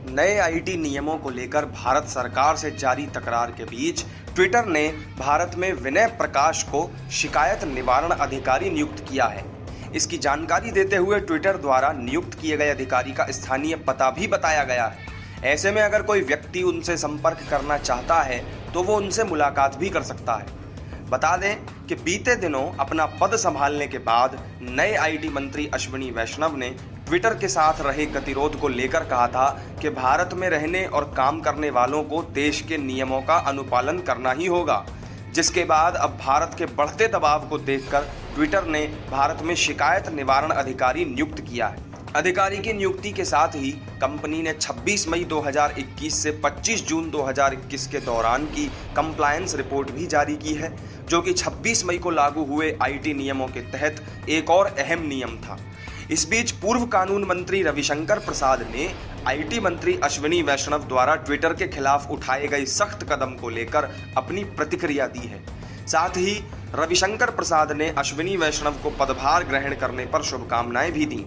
नए आईटी नियमों को लेकर भारत सरकार से जारी तकरार के बीच ट्विटर ने भारत में विनय प्रकाश को शिकायत निवारण अधिकारी नियुक्त किया है। इसकी जानकारी देते हुए ट्विटर द्वारा नियुक्त किए गए अधिकारी का स्थानीय पता भी बताया गया है। ऐसे में अगर कोई व्यक्ति उनसे संपर्क करना चाहता है तो वो उनसे मुलाकात भी कर सकता है। बता दें कि बीते दिनों अपना पद संभालने के बाद नए आईटी मंत्री अश्विनी वैष्णव ने ट्विटर के साथ रहे गतिरोध को लेकर कहा था कि भारत में रहने और काम करने वालों को देश के नियमों का अनुपालन करना ही होगा, जिसके बाद अब भारत के बढ़ते दबाव को देखकर ट्विटर ने भारत में शिकायत निवारण अधिकारी नियुक्त किया है। अधिकारी की नियुक्ति के साथ ही कंपनी ने 26 मई 2021 से 25 जून 2021 के दौरान की कंप्लायंस रिपोर्ट भी जारी की है, जो कि 26 मई को लागू हुए आईटी नियमों के तहत एक और अहम नियम था। इस बीच पूर्व कानून मंत्री रविशंकर प्रसाद ने आईटी मंत्री अश्विनी वैष्णव द्वारा ट्विटर के खिलाफ उठाए गए सख्त कदम को लेकर अपनी प्रतिक्रिया दी है। साथ ही रविशंकर प्रसाद ने अश्विनी वैष्णव को पदभार ग्रहण करने पर शुभकामनाएं भी दी।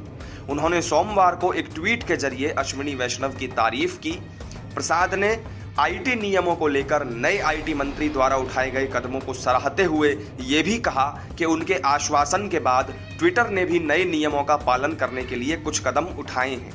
उन्होंने सोमवार को एक ट्वीट के जरिए अश्विनी वैष्णव की तारीफ की। प्रसाद ने आईटी नियमों को लेकर नए आईटी मंत्री द्वारा उठाए गए कदमों को सराहते हुए ये भी कहा कि उनके आश्वासन के बाद ट्विटर ने भी नए नियमों का पालन करने के लिए कुछ कदम उठाए हैं।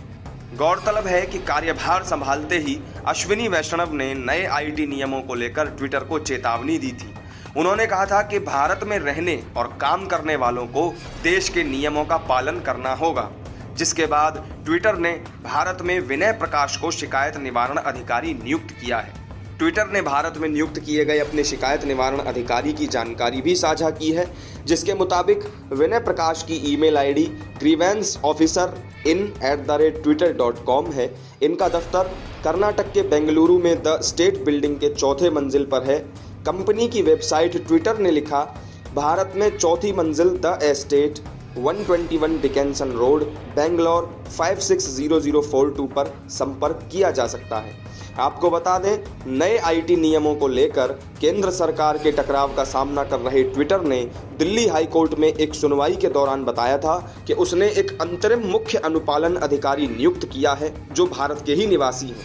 गौरतलब है कि कार्यभार संभालते ही अश्विनी वैष्णव ने नए आईटी नियमों को लेकर ट्विटर को चेतावनी दी थी। उन्होंने कहा था कि भारत में रहने और काम करने वालों को देश के नियमों का पालन करना होगा, जिसके बाद ट्विटर ने भारत में विनय प्रकाश को शिकायत निवारण अधिकारी नियुक्त किया है। ट्विटर ने भारत में नियुक्त किए गए अपने शिकायत निवारण अधिकारी की जानकारी भी साझा की है, जिसके मुताबिक विनय प्रकाश की ईमेल आईडी grievanceofficerin@twitter.com है। इनका दफ्तर कर्नाटक के बेंगलुरु में द स्टेट बिल्डिंग के चौथे मंजिल पर है। कंपनी की वेबसाइट ट्विटर ने लिखा, भारत में चौथी मंजिल the estate 121 Dickenson road, Bangalore 560042 पर संपर्क किया जा सकता है। आपको बता दें, नए आईटी नियमों को लेकर केंद्र सरकार के टकराव का सामना कर रहे ट्विटर ने दिल्ली हाई कोर्ट में एक सुनवाई के दौरान बताया था कि उसने एक अंतरिम मुख्य अनुपालन अधिकारी नियुक्त किया है, जो भारत के ही निवासी हैं।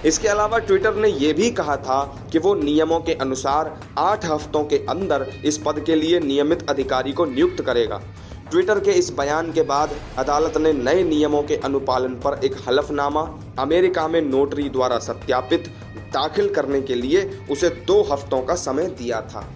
इसके अलावा ट्विटर ने यह भी कहा था कि वो नियमों के अनुसार 8 हफ्तों के अंदर इस पद के लिए नियमित अधिकारी को नियुक्त करेगा। ट्विटर के इस बयान के बाद अदालत ने नए नियमों के अनुपालन पर एक हलफनामा अमेरिका में नोटरी द्वारा सत्यापित दाखिल करने के लिए उसे 2 हफ्तों का समय दिया था।